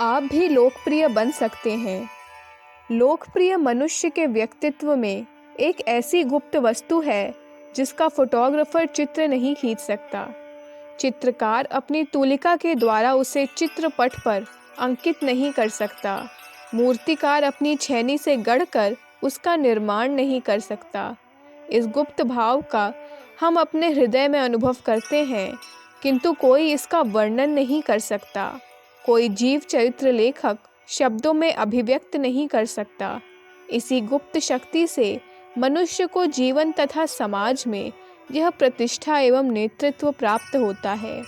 आप भी लोकप्रिय बन सकते हैं। लोकप्रिय मनुष्य के व्यक्तित्व में एक ऐसी गुप्त वस्तु है जिसका फोटोग्राफर चित्र नहीं खींच सकता। चित्रकार अपनी तूलिका के द्वारा उसे चित्रपट पर अंकित नहीं कर सकता। मूर्तिकार अपनी छेनी से गढ़कर उसका निर्माण नहीं कर सकता। इस गुप्त भाव का हम अपने हृदय में अनुभव करते हैं, किंतु कोई इसका वर्णन नहीं कर सकता। कोई जीव चरित्र लेखक शब्दों में अभिव्यक्त नहीं कर सकता। इसी गुप्त शक्ति से मनुष्य को जीवन तथा समाज में यह प्रतिष्ठा एवं नेतृत्व प्राप्त होता है।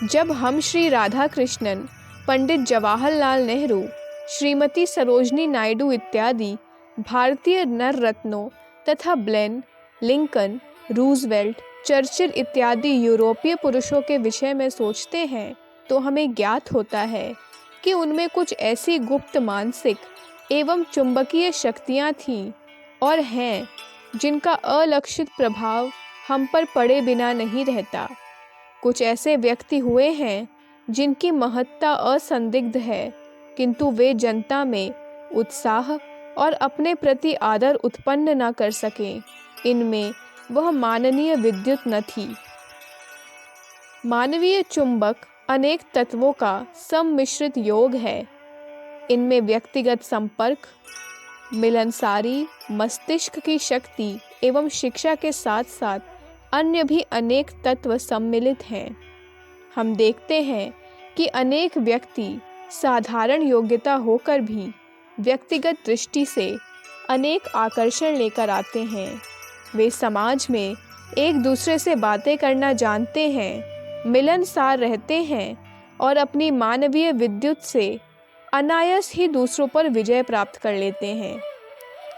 जब हम श्री राधा कृष्णन, पंडित जवाहरलाल नेहरू, श्रीमती सरोजनी नायडू इत्यादि भारतीय नर रत्नों तथा ब्लेन, लिंकन, रूजवेल्ट, चर्चिल इत्यादि यूरोपीय पुरुषों के विषय में सोचते हैं तो हमें ज्ञात होता है कि उनमें कुछ ऐसी गुप्त मानसिक एवं चुंबकीय शक्तियाँ थीं और हैं जिनका अलक्षित प्रभाव हम पर पड़े बिना नहीं रहता। कुछ ऐसे व्यक्ति हुए हैं जिनकी महत्ता असंदिग्ध है, किंतु वे जनता में उत्साह और अपने प्रति आदर उत्पन्न न कर सकें। इनमें वह माननीय विद्युत न थी। मानवीय चुंबक अनेक तत्वों का सम्मिश्रित योग है। इनमें व्यक्तिगत संपर्क, मिलनसारी मस्तिष्क की शक्ति एवं शिक्षा के साथ साथ अन्य भी अनेक तत्व सम्मिलित हैं। हम देखते हैं कि अनेक व्यक्ति साधारण योग्यता होकर भी व्यक्तिगत दृष्टि से अनेक आकर्षण लेकर आते हैं। वे समाज में एक दूसरे से बातें करना जानते हैं, मिलनसार रहते हैं और अपनी मानवीय विद्युत से अनायास ही दूसरों पर विजय प्राप्त कर लेते हैं।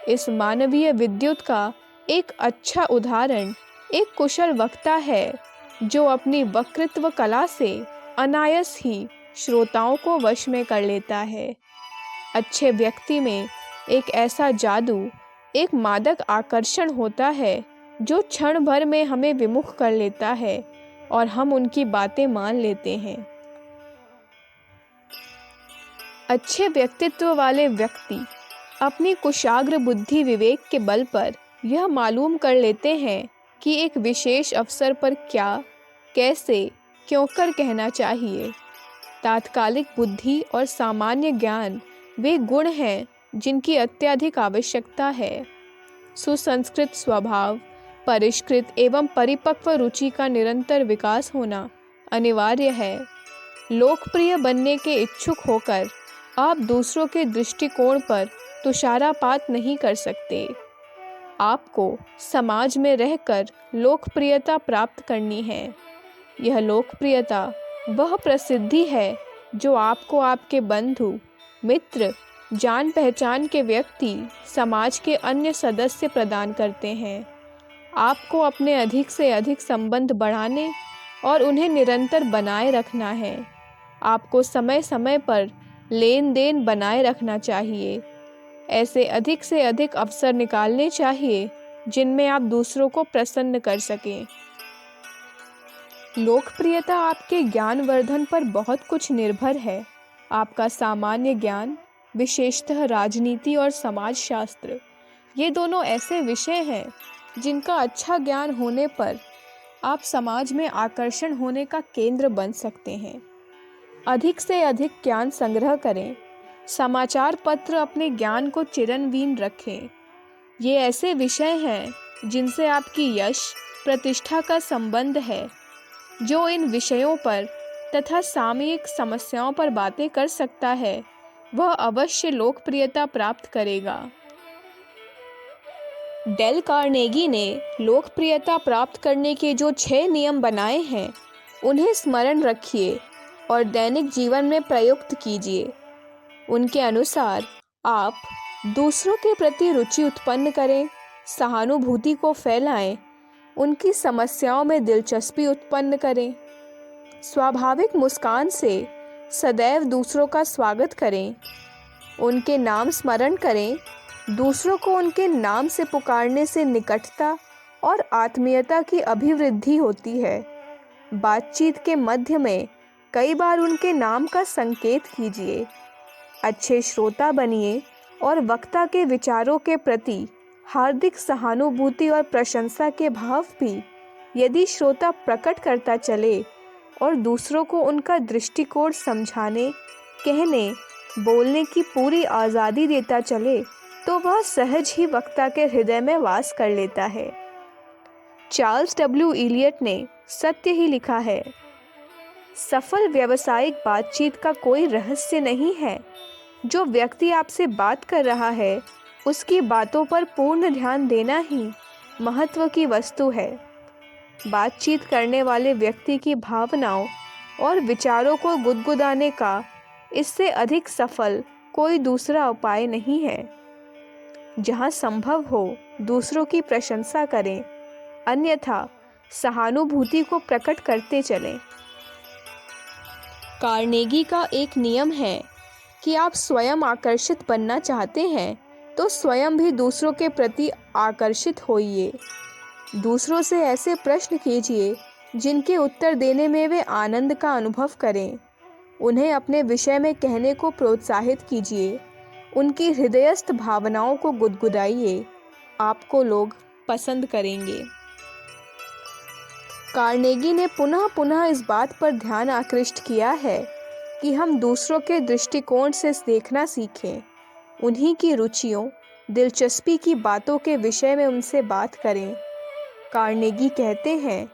इस मानवीय विद्युत का एक अच्छा उदाहरण एक कुशल वक्ता है जो अपनी वक्तृत्व कला से अनायास ही श्रोताओं को वश में कर लेता है। अच्छे व्यक्ति में एक ऐसा जादू, एक मादक आकर्षण होता है जो क्षण भर में हमें विमुख कर लेता है और हम उनकी बातें मान लेते हैं। अच्छे व्यक्तित्व वाले व्यक्ति अपनी कुशाग्र बुद्धि विवेक के बल पर यह मालूम कर लेते हैं कि एक विशेष अवसर पर क्या, कैसे, क्यों कर कहना चाहिए। तात्कालिक बुद्धि और सामान्य ज्ञान वे गुण हैं जिनकी अत्यधिक आवश्यकता है। सुसंस्कृत स्वभाव, परिष्कृत एवं परिपक्व रुचि का निरंतर विकास होना अनिवार्य है। लोकप्रिय बनने के इच्छुक होकर आप दूसरों के दृष्टिकोण पर तुषारापात नहीं कर सकते। आपको समाज में रहकर लोकप्रियता प्राप्त करनी है। यह लोकप्रियता वह प्रसिद्धि है जो आपको आपके बंधु, मित्र, जान पहचान के व्यक्ति, समाज के अन्य सदस्य प्रदान करते हैं। आपको अपने अधिक से अधिक संबंध बढ़ाने और उन्हें निरंतर बनाए रखना है। आपको समय समय पर लेन देन बनाए रखना चाहिए। ऐसे अधिक से अधिक अवसर निकालने चाहिए जिनमें आप दूसरों को प्रसन्न कर सकें। लोकप्रियता आपके ज्ञानवर्धन पर बहुत कुछ निर्भर है। आपका सामान्य ज्ञान, विशेषतः राजनीति और समाजशास्त्र, ये दोनों ऐसे विषय हैं जिनका अच्छा ज्ञान होने पर आप समाज में आकर्षण होने का केंद्र बन सकते हैं। अधिक से अधिक ज्ञान संग्रह करें। समाचार पत्र अपने ज्ञान को चिरंतन रखें। ये ऐसे विषय हैं जिनसे आपकी यश, प्रतिष्ठा का संबंध है। जो इन विषयों पर तथा सामयिक समस्याओं पर बातें कर सकता है वह अवश्य लोकप्रियता प्राप्त करेगा। डेल कार्नेगी ने लोकप्रियता प्राप्त करने के जो 6 नियम बनाए हैं उन्हें स्मरण रखिए और दैनिक जीवन में प्रयुक्त कीजिए। उनके अनुसार आप दूसरों के प्रति रुचि उत्पन्न करें, सहानुभूति को फैलाएं, उनकी समस्याओं में दिलचस्पी उत्पन्न करें, स्वाभाविक मुस्कान से सदैव दूसरों का स्वागत करें, उनके नाम स्मरण करें। दूसरों को उनके नाम से पुकारने से निकटता और आत्मीयता की अभिवृद्धि होती है। बातचीत के मध्य में कई बार उनके नाम का संकेत कीजिए। अच्छे श्रोता बनिए और वक्ता के विचारों के प्रति हार्दिक सहानुभूति और प्रशंसा के भाव भी यदि श्रोता प्रकट करता चले और दूसरों को उनका दृष्टिकोण समझाने, कहने, बोलने की पूरी आज़ादी देता चले, तो वह सहज ही वक्ता के हृदय में वास कर लेता है। चार्ल्स डब्ल्यू इलियट ने सत्य ही लिखा है, सफल व्यावसायिक बातचीत का कोई रहस्य नहीं है। जो व्यक्ति आपसे बात कर रहा है उसकी बातों पर पूर्ण ध्यान देना ही महत्व की वस्तु है। बातचीत करने वाले व्यक्ति की भावनाओं और विचारों को गुदगुदाने का इससे अधिक सफल कोई दूसरा उपाय नहीं है। जहाँ संभव हो दूसरों की प्रशंसा करें, अन्यथा सहानुभूति को प्रकट करते चलें। कार्नेगी का एक नियम है कि आप स्वयं आकर्षित बनना चाहते हैं तो स्वयं भी दूसरों के प्रति आकर्षित होइए। दूसरों से ऐसे प्रश्न कीजिए जिनके उत्तर देने में वे आनंद का अनुभव करें। उन्हें अपने विषय में कहने को प्रोत्साहित कीजिए। उनकी हृदयस्थ भावनाओं को गुदगुदाइए। आपको लोग पसंद करेंगे। कार्नेगी ने पुनः पुनः इस बात पर ध्यान आकृष्ट किया है कि हम दूसरों के दृष्टिकोण से देखना सीखें। उन्हीं की रुचियों, दिलचस्पी की बातों के विषय में उनसे बात करें। कार्नेगी कहते हैं,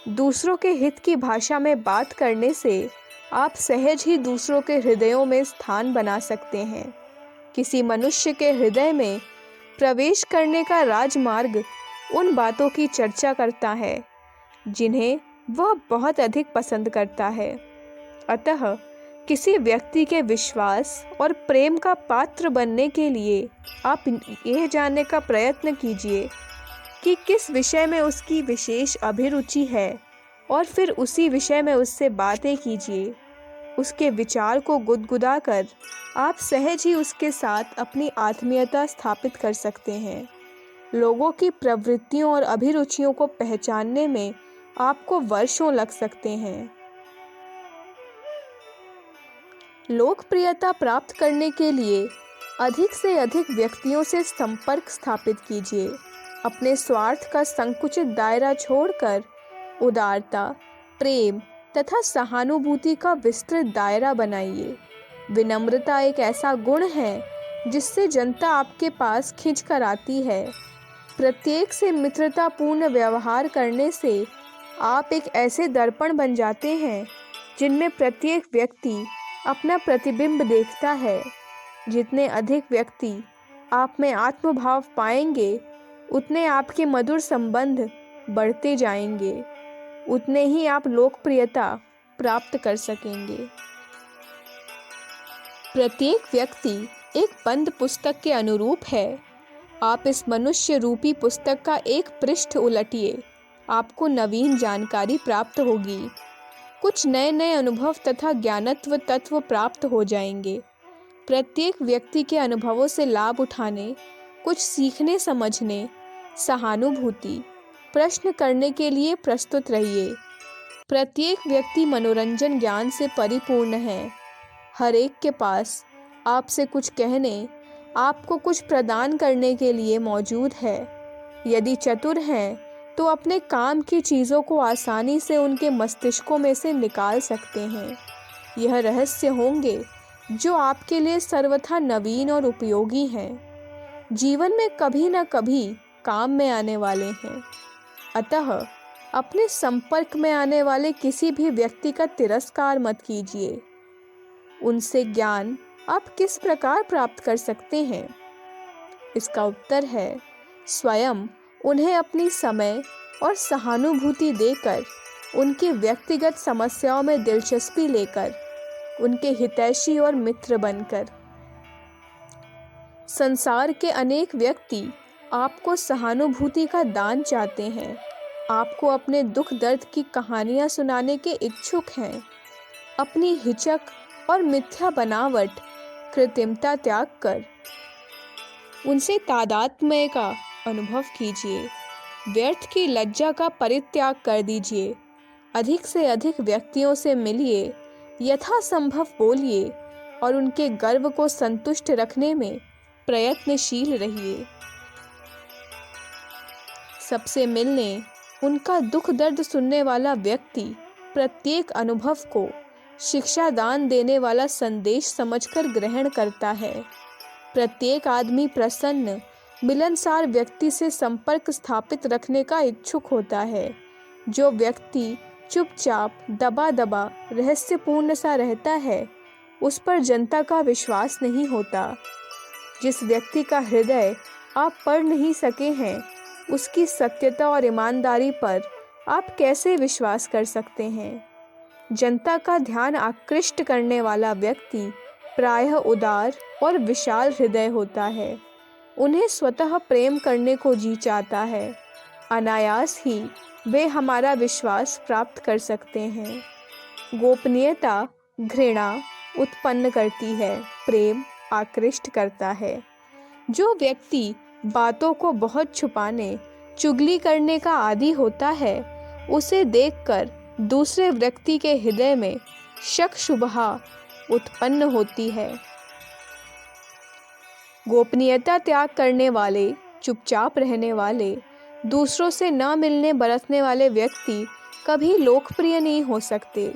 दूसरों के हित की भाषा में बात करने से आप सहज ही दूसरों के हृदयों में स्थान बना सकते हैं। किसी मनुष्य के हृदय में प्रवेश करने का राजमार्ग उन बातों की चर्चा करता है जिन्हें वह बहुत अधिक पसंद करता है। अतः किसी व्यक्ति के विश्वास और प्रेम का पात्र बनने के लिए आप यह जानने का प्रयत्न कीजिए कि किस विषय में उसकी विशेष अभिरुचि है और फिर उसी विषय में उससे बातें कीजिए। उसके विचार को गुदगुदा कर आप सहज ही उसके साथ अपनी आत्मीयता स्थापित कर सकते हैं। लोगों की प्रवृत्तियों और अभिरुचियों को पहचानने में आपको वर्षों लग सकते हैं। लोकप्रियता प्राप्त करने के लिए अधिक से अधिक व्यक्तियों से संपर्क स्थापित कीजिए। अपने स्वार्थ का संकुचित दायरा छोड़कर उदारता, प्रेम तथा सहानुभूति का विस्तृत दायरा बनाइए। विनम्रता एक ऐसा गुण है जिससे जनता आपके पास खिंच कर आती है। प्रत्येक से मित्रतापूर्ण व्यवहार करने से आप एक ऐसे दर्पण बन जाते हैं जिनमें प्रत्येक व्यक्ति अपना प्रतिबिंब देखता है। जितने अधिक व्यक्ति आप में आत्मभाव पाएंगे, उतने आपके मधुर संबंध बढ़ते जाएंगे, उतने ही आप लोकप्रियता प्राप्त कर सकेंगे। प्रत्येक व्यक्ति एक बंद पुस्तक के अनुरूप है। आप इस मनुष्य रूपी पुस्तक का एक पृष्ठ उलटिए, आपको नवीन जानकारी प्राप्त होगी। कुछ नए नए अनुभव तथा ज्ञानत्व तत्व प्राप्त हो जाएंगे। प्रत्येक व्यक्ति के अनुभवों से लाभ उठाने, कुछ सीखने समझने, सहानुभूति, प्रश्न करने के लिए प्रस्तुत रहिए। प्रत्येक व्यक्ति मनोरंजन ज्ञान से परिपूर्ण है। हर एक के पास आपसे कुछ कहने, आपको कुछ प्रदान करने के लिए मौजूद है। यदि चतुर हैं तो अपने काम की चीज़ों को आसानी से उनके मस्तिष्कों में से निकाल सकते हैं। यह रहस्य होंगे जो आपके लिए सर्वथा नवीन और उपयोगी हैं, जीवन में कभी न कभी काम में आने वाले हैं। अतः अपने संपर्क में आने वाले किसी भी व्यक्ति का तिरस्कार मत कीजिए। उनसे ज्ञान आप किस प्रकार प्राप्त कर सकते हैं? इसका उत्तर है स्वयं उन्हें अपनी समय और सहानुभूति देकर, उनकी व्यक्तिगत समस्याओं में दिलचस्पी लेकर, उनके हितैषी और मित्र बनकर। संसार के अनेक व्यक्ति आपको सहानुभूति का दान चाहते हैं, आपको अपने दुख दर्द की कहानियां सुनाने के इच्छुक हैं। अपनी हिचक और मिथ्या बनावट, कृत्रिमता त्याग कर उनसे तादात्म्य का अनुभव कीजिए। व्यर्थ की लज्जा का परित्याग कर दीजिए। अधिक से अधिक व्यक्तियों से मिलिए, यथासंभव बोलिए और उनके गर्व को संतुष्ट रखने में प्रयत्नशील रहिए। सबसे मिलने, उनका दुख दर्द सुनने वाला व्यक्ति प्रत्येक अनुभव को शिक्षा दान देने वाला संदेश समझकर ग्रहण करता है। प्रत्येक आदमी प्रसन्न, मिलनसार व्यक्ति से संपर्क स्थापित रखने का इच्छुक होता है। जो व्यक्ति चुपचाप, दबा दबा, रहस्यपूर्ण सा रहता है, उस पर जनता का विश्वास नहीं होता। जिस व्यक्ति का हृदय आप पढ़ नहीं सके हैं, उसकी सत्यता और ईमानदारी पर आप कैसे विश्वास कर सकते हैं? जनता का ध्यान आकृष्ट करने वाला व्यक्ति प्रायः उदार और विशाल हृदय होता है। उन्हें स्वतः प्रेम करने को जी चाहता है। अनायास ही वे हमारा विश्वास प्राप्त कर सकते हैं। गोपनीयता घृणा उत्पन्न करती है, प्रेम आकृष्ट करता है। जो व्यक्ति बातों को बहुत छुपाने, चुगली करने का आदी होता है, उसे देखकर दूसरे व्यक्ति के हृदय में शक शुबहा उत्पन्न होती है। गोपनीयता त्याग करने वाले, चुपचाप रहने वाले, दूसरों से न मिलने बरतने वाले व्यक्ति कभी लोकप्रिय नहीं हो सकते।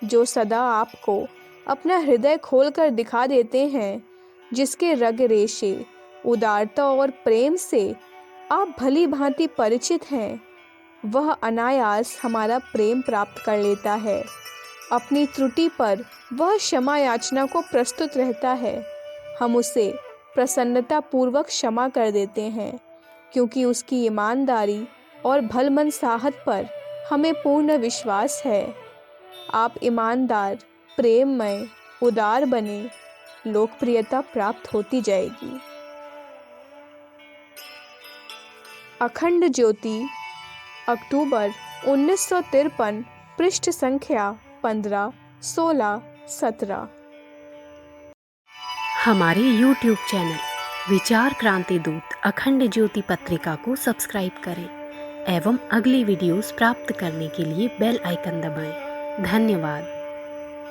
जो सदा आपको अपना हृदय खोलकर दिखा देते हैं, जिसके रग रेशे, उदारता और प्रेम से आप भली भांति परिचित हैं, वह अनायास हमारा प्रेम प्राप्त कर लेता है। अपनी त्रुटि पर वह क्षमा याचना को प्रस्तुत रहता है। हम उसे प्रसन्नता पूर्वक क्षमा कर देते हैं, क्योंकि उसकी ईमानदारी और भलमनसाहत पर हमें पूर्ण विश्वास है। आप ईमानदार, प्रेममय, उदार बने, लोकप्रियता प्राप्त होती जाएगी। अखंड ज्योति, अक्टूबर 1953, पृष्ठ संख्या 15, 16, 17। हमारे YouTube चैनल विचार क्रांति दूत अखंड ज्योति पत्रिका को सब्सक्राइब करें एवं अगली वीडियोस प्राप्त करने के लिए बेल आइकन दबाएं। धन्यवाद।